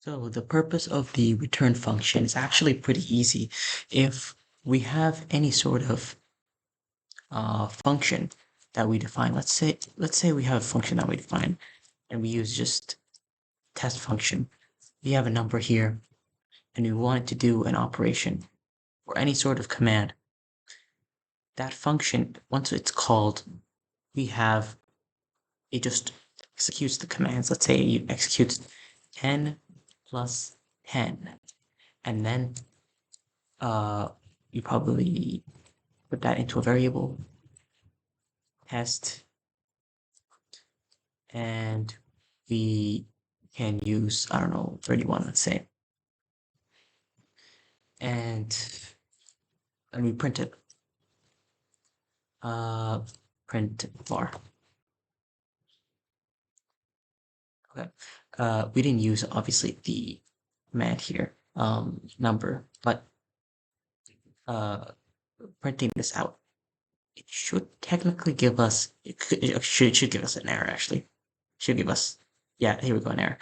So the purpose of the return function is actually pretty easy. If we have any sort of function that we define, let's say we have a function that we define and we use just test function. We have a number here and we want it to do an operation or any sort of command. That function, once it's called, it just executes the commands. Let's say you execute 10 plus 10, and then you probably put that into a variable test, and we can use, I don't know, 31, let's say, and we print it. Print var. Okay. We didn't use obviously the command here, number, but printing this out, it should technically give us, it should give us an error actually. Should give us, yeah, here we go, an error.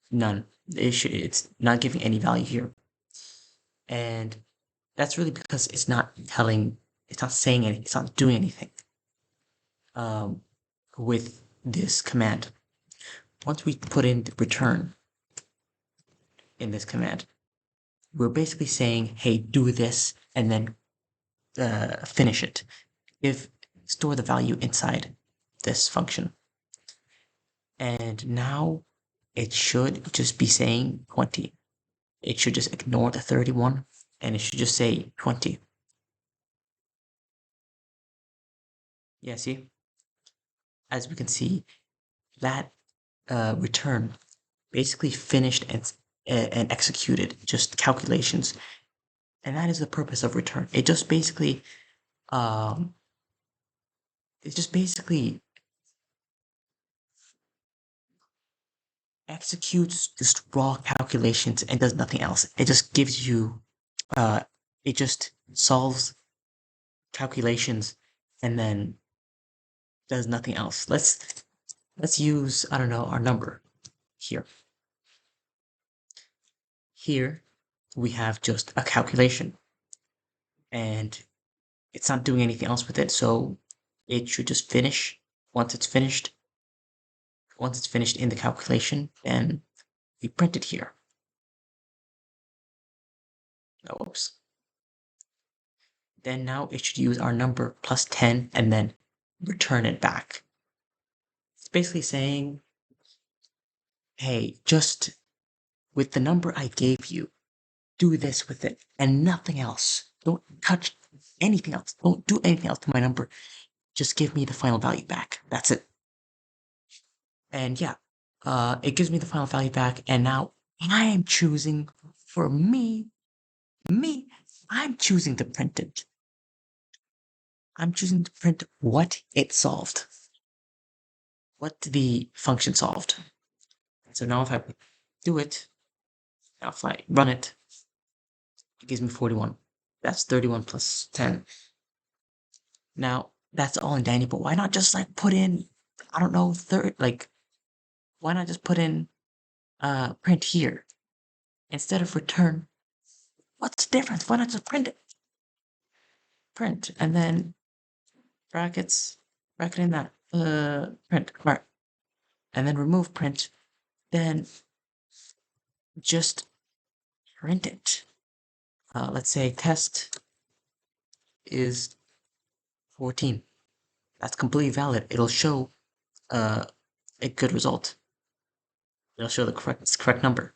None. It's not giving any value here. And that's really because it's not saying anything, it's not doing anything with this command. Once we put in the return in this command, we're basically saying, hey, do this, and then finish it. Store the value inside this function. And now it should just be saying 20. It should just ignore the 31 and it should just say 20. Yeah, see? As we can see, that return basically finished and executed just calculations. And that is the purpose of return. It just basically executes just raw calculations and does nothing else. It just gives you, it just solves calculations and then does nothing else. Let's use, I don't know, our number here. Here we have just a calculation and it's not doing anything else with it. So it should just finish. Once it's finished in the calculation, then we print it here. Oh, whoops. Then now it should use our number plus 10 and then return it back. It's basically saying, hey, just with the number I gave you, do this with it and nothing else. Don't touch anything else. Don't do anything else to my number. Just give me the final value back. That's it. And yeah, it gives me the final value back. And now I am choosing for I'm choosing to print it. I'm choosing to print what it solved, what the function solved. So now if I do it, now if I run it, it gives me 41. That's 31 plus 10. Now that's all in dandy, but why not just like put in, I don't know, why not just put in print here instead of return? What's the difference? Why not just print it? Print and then bracket in that print, right? And then remove print, then just print it. Let's say test is 14. That's completely valid. It'll show a good result. It'll show the correct number.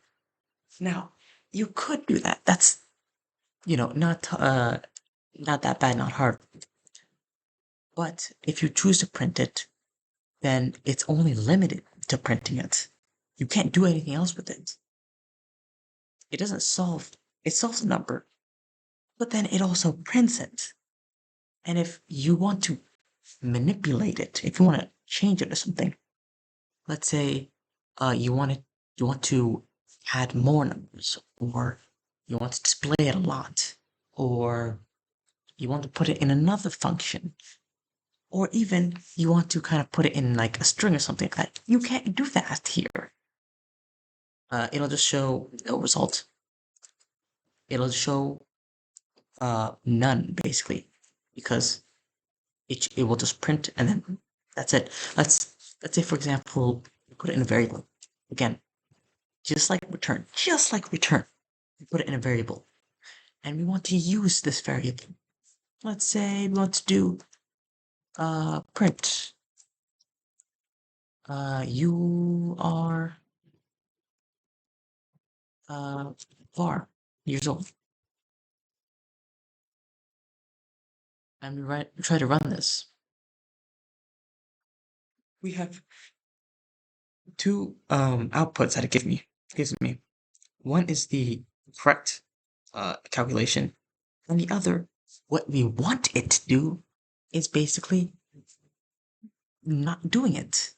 Now, you could do that. That's, not that bad, not hard. But if you choose to print it, then it's only limited to printing it. You can't do anything else with it. It solves a number, but then it also prints it. And if you want to manipulate it, if you want to change it or something, let's say you want to add more numbers, or you want to display it a lot, or you want to put it in another function, or even you want to kind of put it in like a string or something like that. You can't do that here. it'll just show no result. It'll show none basically, because it will just print and then that's it. Let's say for example, put it in a variable. Again, just like return, we put it in a variable, and we want to use this variable. Let's say we want to do print you are var years old, and we try to run this. We have two outputs that it gives me. One is the correct calculation, and the other, what we want it to do, is basically not doing it.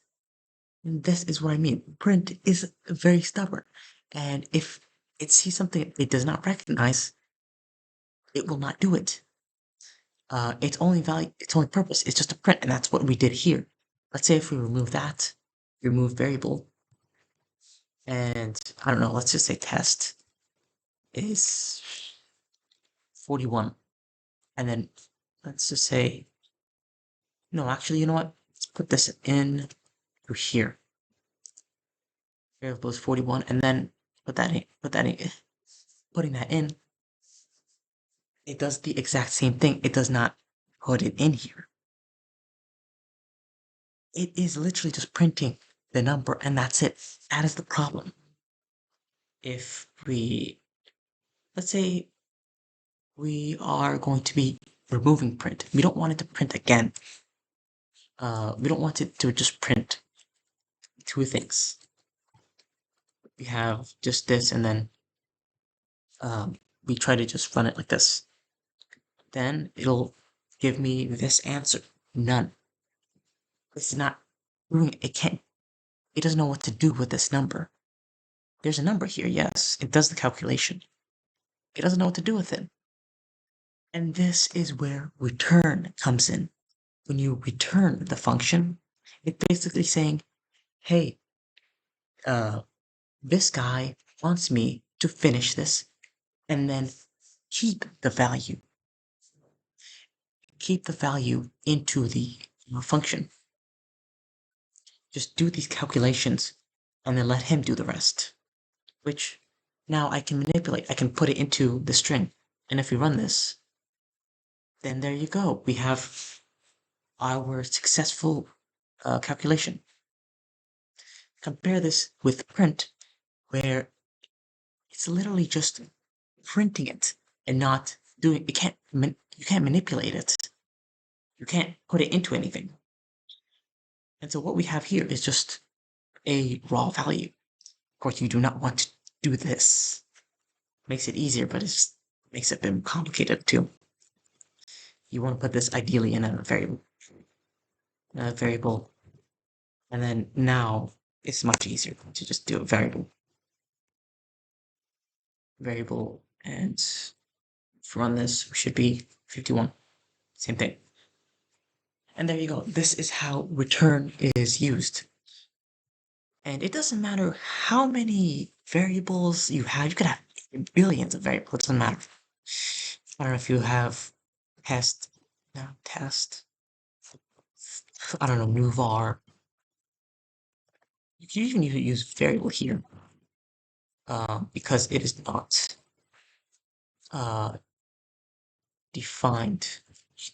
And this is what I mean. Print is very stubborn, and if it sees something it does not recognize, it will not do it. Its only purpose is just to print, and that's what we did here. Let's say if we remove that, remove variable, and I don't know, let's just say test is 41, and then let's just say, no, actually, you know what? Let's put this in through here. Variable is 41, and then putting that in, it does the exact same thing. It does not put it in here. It is literally just printing the number, and that's it. That is the problem. If let's say we are going to be removing print. We don't want it to print again. We don't want it to just print two things. We have just this, and then we try to just run it like this. Then it'll give me this answer, none. It's not doing it. It doesn't know what to do with this number. There's a number here, yes. It does the calculation. It doesn't know what to do with it. And this is where return comes in. When you return the function, it's basically saying, hey, this guy wants me to finish this and then keep the value. Keep the value into the function. Just do these calculations and then let him do the rest. Which now I can manipulate. I can put it into the string. And if we run this, then there you go. We have our successful calculation. Compare this with print, where it's literally just printing it and not doing. You can't manipulate it. You can't put it into anything. And so what we have here is just a raw value. Of course, you do not want to do this. Makes it easier, but it just makes it a bit complicated too. You want to put this ideally in a variable, and then now it's much easier to just do a variable, and run this, should be 51. Same thing. And there you go. This is how return is used. And it doesn't matter how many variables you have. You could have billions of variables. It doesn't matter. I don't know if you have test, no, test. I don't know, new var. You can even use variable here, because it is not defined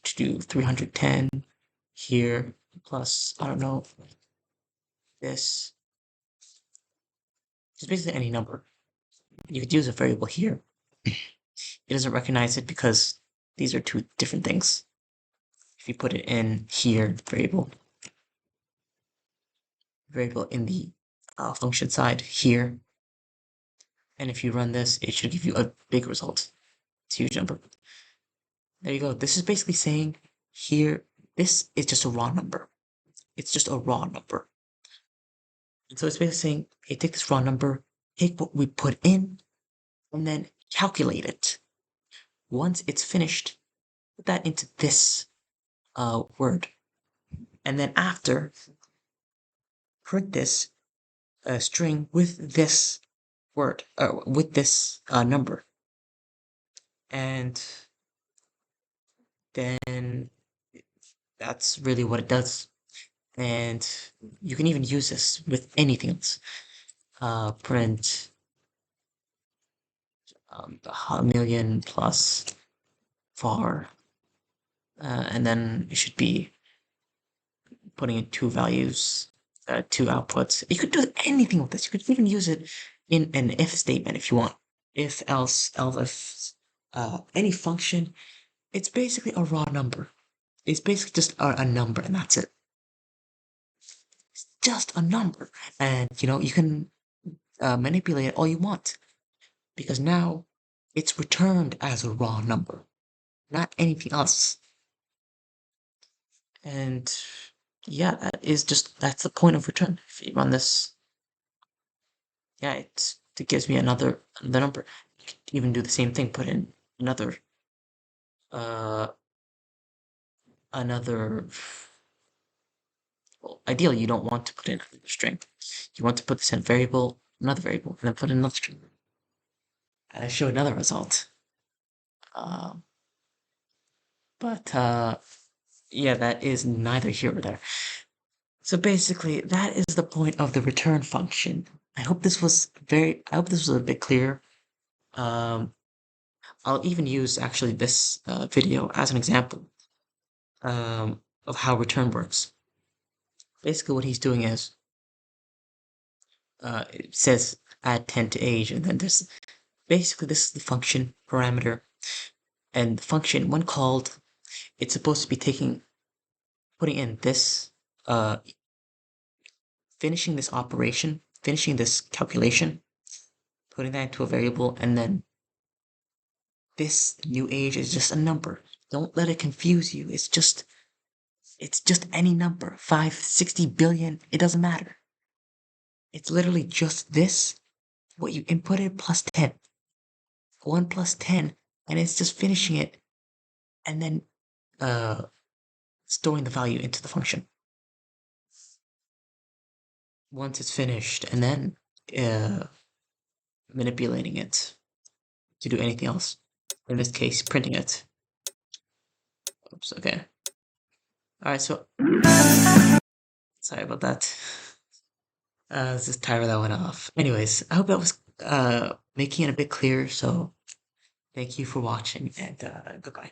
to do 310 here plus, I don't know, this. Just basically any number. You could use a variable here. It doesn't recognize it because these are two different things. If you put it in here, variable in the function side here, and if you run this, it should give you a big result. It's a huge number. There you go. This is basically saying here, this is just a raw number. It's just a raw number. And so it's basically saying, hey, take this raw number, take what we put in, and then calculate it. Once it's finished, put that into this word. And then after, print this string with this word, with this number. And then that's really what it does. And you can even use this with anything else. Print a million plus var, and then it should be putting in two values, two outputs. You could do anything with this. You could even use it in an if statement if you want. If, else, if, any function. It's basically a raw number. It's basically just a number, and that's it. It's just a number. And, you can manipulate it all you want. Because now it's returned as a raw number, not anything else. And yeah, that's the point of return. If you run this, yeah, it gives me another number. You can even do the same thing, put in another uh another well, ideally you don't want to put in another string. You want to put this in variable, another variable, and then put in another string. And I show another result. Uh, but yeah, that is neither here nor there. So basically, that is the point of the return function. I hope this was a bit clear. Um, I'll even use actually this video as an example of how return works. Basically, what he's doing is it says add 10 to age, and then this is the function parameter, and the function when called, it's supposed to be putting in this finishing this operation, finishing this calculation, putting that into a variable, and then this new age is just a number. Don't let it confuse you. It's just any number. 560 billion, it doesn't matter. It's literally just this, what you inputted plus 10. 1 plus 10, and it's just finishing it and then storing the value into the function. Once it's finished, and then manipulating it to do anything else. In this case, printing it. Oops, okay. Alright, so sorry about that. This is timer that went off. Anyways, I hope that was making it a bit clearer, so thank you for watching, and goodbye.